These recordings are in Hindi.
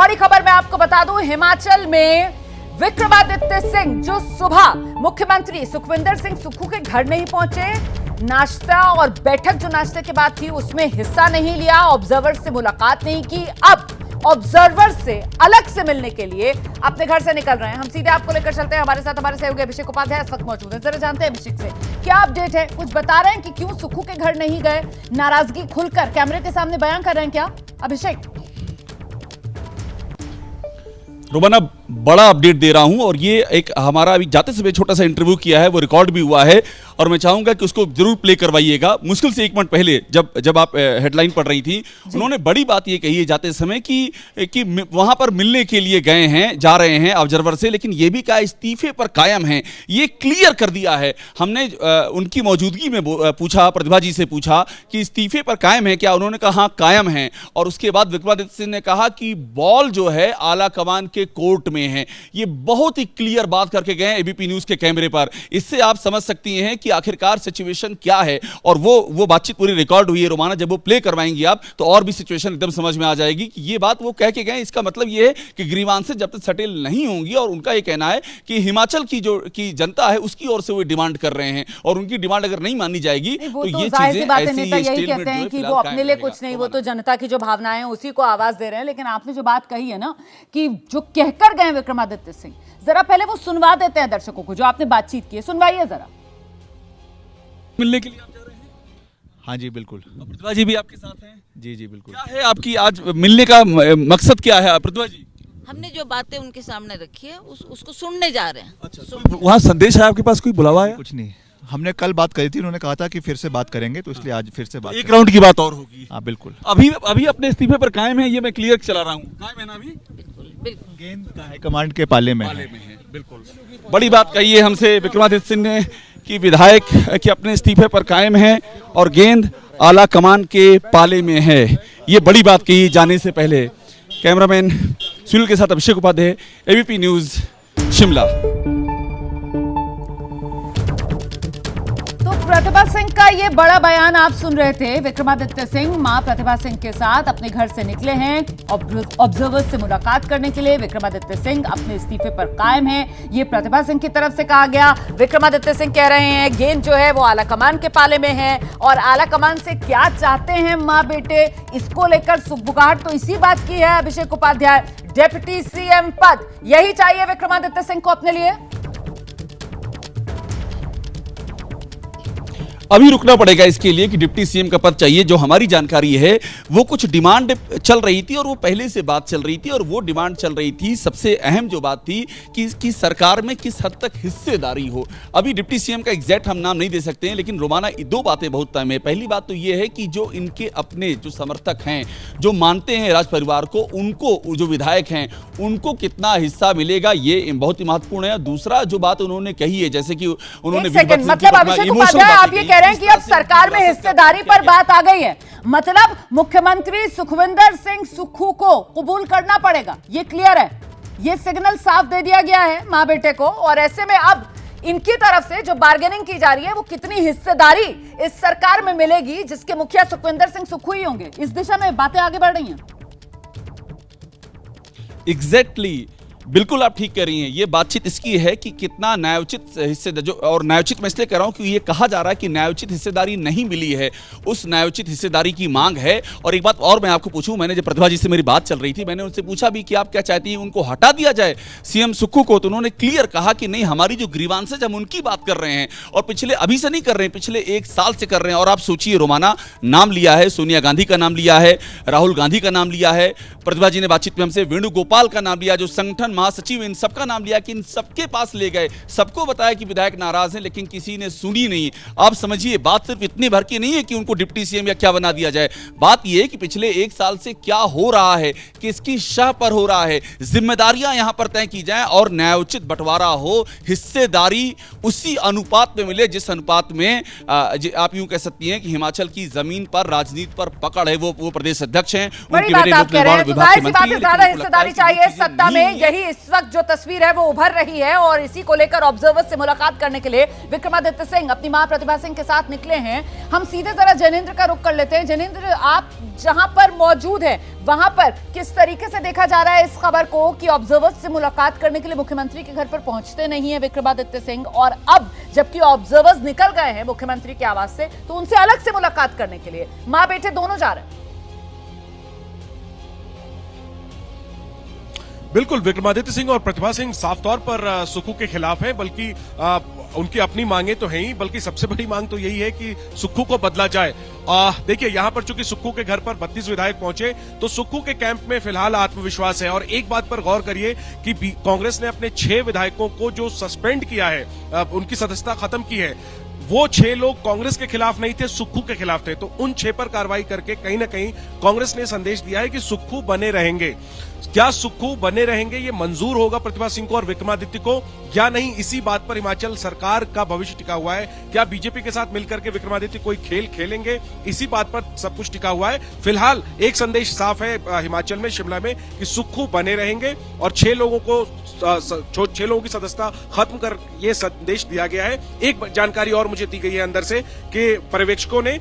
बड़ी खबर मैं आपको बता दूं, हिमाचल में विक्रमादित्य सिंह जो सुबह मुख्यमंत्री सुखविंदर सिंह सुक्खू के घर नहीं पहुंचे, नाश्ता और बैठक जो नाश्ते के बाद थी उसमें हिस्सा नहीं लिया, ऑब्जर्वर से मुलाकात नहीं की, अब ऑब्जर्वर से अलग से मिलने के लिए अपने घर से निकल रहे हैं। हम सीधे आपको लेकर चलते हैं, हमारे साथ हमारे सहयोगी अभिषेक उपाध्याय इस वक्त मौजूद है। जरा जानते हैं अभिषेक से क्या अपडेट है, कुछ बता रहे हैं कि क्यों सुक्खू के घर नहीं गए, नाराजगी खुलकर कैमरे के सामने बयान कर रहे हैं क्या अभिषेक? रोमाना, बड़ा अपडेट दे रहा हूं और ये एक हमारा अभी जाते समय छोटा सा इंटरव्यू किया है, वो रिकॉर्ड भी हुआ है और मैं चाहूंगा कि उसको जरूर प्ले करवाइएगा। मुश्किल से 1 मिनट पहले जब आप हेडलाइन पढ़ रही थी, उन्होंने बड़ी बात ये कही है जाते समय कि वहां पर मिलने के लिए गए हैं, जा रहे हैं ऑब्जर्वर से, लेकिन ये भी कहा इस्तीफे पर कायम हैं। ये क्लियर कर दिया है। हमने उनकी मौजूदगी में पूछा, प्रतिभा जी से पूछा कि इस्तीफे पर कायम है क्या, उन्होंने कहा हाँ कायम है। और उसके बाद विक्रमादित्य सिंह ने कहा कि बॉल जो है आला कमान के कोर्ट में है। ये बहुत ही क्लियर बात करके गए एबीपी न्यूज के कैमरे पर। इससे आप समझ सकती हैं कि आखिरकार सिचुएशन क्या है और वो बातचीत पूरी रिकॉर्ड हुई है रोमाना। जब वो प्ले करवाएंगी आप तो और भी सिचुएशन एकदम समझ में आ जाएगी कि ये बात वो कह के गए। इसका मतलब ये है कि ग्रीवांसेस जब तक सेटल नहीं होंगी, और उनका ये कहना है कि हिमाचल की जनता है उसकी ओर से वो डिमांड कर रहे हैं और उनकी डिमांड अगर नहीं मानी जाएगी तो ये चीजें ऐसी यही कहते हैं कि वो अपने लिए कुछ नहीं, वो तो जनता की जो भावनाएं हैं उसी को आवाज दे रहे हैं। लेकिन आपने जो बात कही है ना कि जो कहकर गए विक्रमादित्य सिंह, जरा पहले वो सुनवा देते हैं दर्शकों को जो आपने बातचीत की है, सुनवाइए जरा। मिलने के लिए आप जा रहे हैं? हाँ जी बिल्कुल। प्रतिभा जी भी आपके साथ हैं? जी जी बिल्कुल। क्या है आपकी आज मिलने का मकसद, क्या है प्रतिभा जी? हमने जो बातें उनके सामने रखी है उसको सुनने जा रहे हैं। अच्छा, वहाँ संदेश है आपके पास, कोई बुलावा है? कुछ नहीं, हमने कल बात करी थी, उन्होंने कहा था कि फिर से बात करेंगे, तो इसलिए आज फिर से बात एक राउंड की बात और होगी। हाँ बिल्कुल। अभी अपने इस्तीफे पर कायम है, ये मैं क्लियर चला रहा हूँ, कायम है ना अभी? बिल्कुल। गेंद का है कमांड के पाले में है। बिल्कुल। बड़ी बात कही है हमसे विक्रमादित्य सिंह ने कि विधायक के अपने इस्तीफे पर कायम है और गेंद आला कमान के पाले में है। ये बड़ी बात कही जाने से पहले। कैमरामैन सुनील के साथ अभिषेक उपाध्याय, एबीपी न्यूज, शिमला। प्रतिभा सिंह का ये बड़ा बयान आप सुन रहे थे। विक्रमादित्य सिंह मां प्रतिभा सिंह के साथ अपने घर से निकले हैं ऑब्जर्वर्स से मुलाकात करने के लिए। विक्रमादित्य सिंह अपने इस्तीफे पर कायम हैं, ये प्रतिभा सिंह की तरफ से कहा गया। विक्रमादित्य सिंह कह रहे हैं गेंद जो है वो आला कमान के पाले में है और आला कमान से क्या चाहते हैं मां बेटे, इसको लेकर सुगबुगाहट तो इसी बात की है अभिषेक उपाध्याय। डेप्यूटी सीएम पद यही चाहिए विक्रमादित्य सिंह को अपने लिए। अभी रुकना पड़ेगा इसके लिए कि डिप्टी सीएम का पद चाहिए। जो हमारी जानकारी है वो कुछ डिमांड चल रही थी और वो पहले से बात चल रही थी, और वो डिमांड चल रही थी, सबसे अहम जो बात थी कि सरकार में किस हद तक हिस्सेदारी हो। अभी डिप्टी सीएम का एग्जैक्ट हम नाम नहीं दे सकते हैं, लेकिन रोमाना 2 बातें बहुत तय है। पहली बात तो ये है कि जो इनके अपने जो समर्थक हैं, जो मानते हैं राज परिवार को, उनको जो विधायक हैं उनको कितना हिस्सा मिलेगा, ये बहुत ही महत्वपूर्ण है। दूसरा जो बात उन्होंने कही है, जैसे कि उन्होंने मतलब अभिषेक उपाध्याय आप ये कह रहे हैं कि अब सरकार में हिस्सेदारी पर बात आ गई है, मतलब मुख्यमंत्री सुखविंदर सिंह सुक्खू को कबूल करना पड़ेगा, ये क्लियर है, ये सिग्नल साफ दे दिया गया है मां बेटे को। और ऐसे में अब इनकी तरफ से जो बार्गेनिंग की जा रही है वो कितनी हिस्सेदारी इस सरकार में मिलेगी जिसके मुखिया सुखविंदर सिंह सुक्खू ही होंगे, इस दिशा में बातें आगे बढ़ रही हैं। एग्जैक्टली, बिल्कुल आप ठीक कह रही हैं। ये बातचीत इसकी है कि कितना न्यायोचित हिस्सेदारी, और न्यायोचित मैं इसलिए कह रहा हूं कि ये कहा जा रहा है कि न्यायोचित हिस्सेदारी नहीं मिली है, उस न्यायोचित हिस्सेदारी की मांग है। और एक बात और मैं आपको पूछूं, मैंने जब प्रतिभा जी से मेरी बात चल रही थी, मैंने उनसे पूछा भी कि आप क्या चाहती हैं, उनको हटा दिया जाए सीएम सुक्खू को, तो उन्होंने क्लियर कहा कि नहीं, हमारी जो ग्रीवांसेज हम उनकी बात कर रहे हैं और पिछले अभी से नहीं कर रहे हैं, पिछले 1 साल से कर रहे हैं। और आप सोचिए रोमाना, नाम लिया है, सोनिया गांधी का नाम लिया है, राहुल गांधी का नाम लिया है, प्रतिभा जी ने बातचीत में हमसे वेणुगोपाल का नाम लिया, जो संगठन महासचिव, इन सबका नाम लिया कि इन सबके पास ले गए, सबको बताया कि विधायक नाराज हैं, लेकिन किसी ने सुनी नहीं। आप समझिए बात सिर्फ इतनी भर की नहीं है कि उनको डिप्टी सीएम या क्या बना दिया जाए, बात यह है कि पिछले 1 साल से क्या हो रहा है, किसकी शाह पर हो रहा है, जिम्मेदारियां यहां पर तय की जाएं और न्यायोचित बंटवारा हो, हिस्सेदारी उसी अनुपात में मिले जिस अनुपात में आप यूं कह सकती हैं कि हिमाचल की जमीन पर राजनीति पर पकड़ है। वो प्रदेश अध्यक्ष हैं, उनके ज्यादा हिस्सेदारी चाहिए सत्ता में, यही इस वक्त जो तस्वीर है वो उभर रही है और इसी को लेकर ऑब्जर्वर्स से मुलाकात करने के लिए विक्रमादित्य सिंह अपनी मां प्रतिभा सिंह के साथ निकले हैं। हम सीधे जरा जैनेंद्र का रुख कर लेते हैं। जैनेंद्र, आप जहां पर मौजूद हैं वहां पर किस तरीके से देखा जा रहा है इस खबर को कि ऑब्जर्वर्स से मुलाकात करने के लिए मुख्यमंत्री के घर पर पहुंचते नहीं है विक्रमादित्य सिंह, और अब जबकि ऑब्जर्वर्स निकल गए हैं मुख्यमंत्री के आवास से तो उनसे अलग से मुलाकात करने के लिए मां बेटे दोनों जा रहे हैं। बिल्कुल, विक्रमादित्य सिंह और प्रतिभा सिंह साफ तौर पर सुक्खू के खिलाफ है, बल्कि उनकी अपनी मांगे तो हैं ही, बल्कि सबसे बड़ी मांग तो यही है कि सुक्खू को बदला जाए। देखिए, यहां पर चूंकि सुक्खू के घर पर 32 विधायक पहुंचे तो सुक्खू के कैंप में फिलहाल आत्मविश्वास है। और एक बात पर गौर करिए कि कांग्रेस ने अपने 6 विधायकों को जो सस्पेंड किया है, उनकी सदस्यता खत्म की है, वो 6 लोग कांग्रेस के खिलाफ नहीं थे, सुक्खू के खिलाफ थे। तो उन 6 पर कार्रवाई करके कहीं ना कहीं कांग्रेस ने संदेश दिया है कि सुक्खू बने रहेंगे। क्या सुक्खू बने रहेंगे, ये मंजूर होगा प्रतिभा सिंह को और विक्रमादित्य को या नहीं, इसी बात पर हिमाचल सरकार का भविष्य टिका हुआ है। क्या बीजेपी के साथ मिलकर के विक्रमादित्य कोई खेल खेलेंगे, इसी बात पर सब कुछ टिका हुआ है। फिलहाल एक संदेश साफ है हिमाचल में, शिमला में, कि सुक्खू बने रहेंगे और 6 लोगों की सदस्यता खत्म कर ये संदेश दिया गया है। एक जानकारी और मुझे दी गई है अंदर से कि पर्यवेक्षकों ने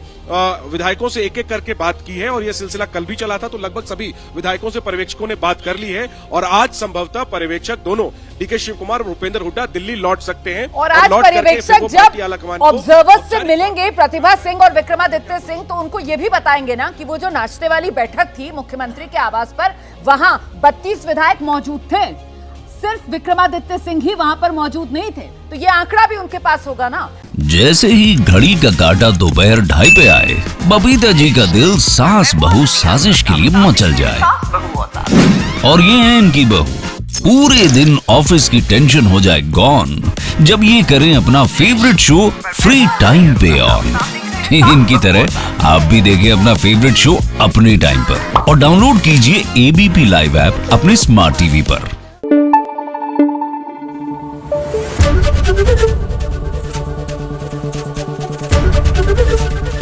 विधायकों से एक एक करके बात की है और यह सिलसिला कल भी चला था, तो लगभग सभी विधायकों से पर्यवेक्षकों ने बात कर ली है और आज संभवतः पर्यवेक्षक दोनों डीके शिव कुमार और भूपेंद्र हुड्डा दिल्ली लौट सकते हैं। और आज पर्यवेक्षक जब ऑब्जर्वर्स से मिलेंगे प्रतिभा सिंह और विक्रमादित्य सिंह तो उनको ये भी बताएंगे ना कि वो जो नाश्ते वाली बैठक थी मुख्यमंत्री के आवास पर, वहां 32 विधायक मौजूद थे, सिर्फ विक्रमादित्य सिंह ही वहां पर मौजूद नहीं थे, तो ये आंकड़ा भी उनके पास होगा ना। जैसे ही घड़ी का काटा दोपहर 2:30 पे आए, बबीता जी का दिल सास बहू साजिश के लिए मचल जाए। और ये है इनकी बहू, पूरे दिन ऑफिस की टेंशन हो जाए गॉन जब ये करें अपना फेवरेट शो फ्री टाइम पे ऑन। इनकी तरह आप भी देखिए अपना फेवरेट शो अपने टाइम पर और डाउनलोड कीजिए एबीपी लाइव ऐप अपने स्मार्ट टीवी पर।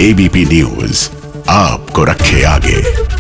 एबीपी न्यूज आपको रखे आगे।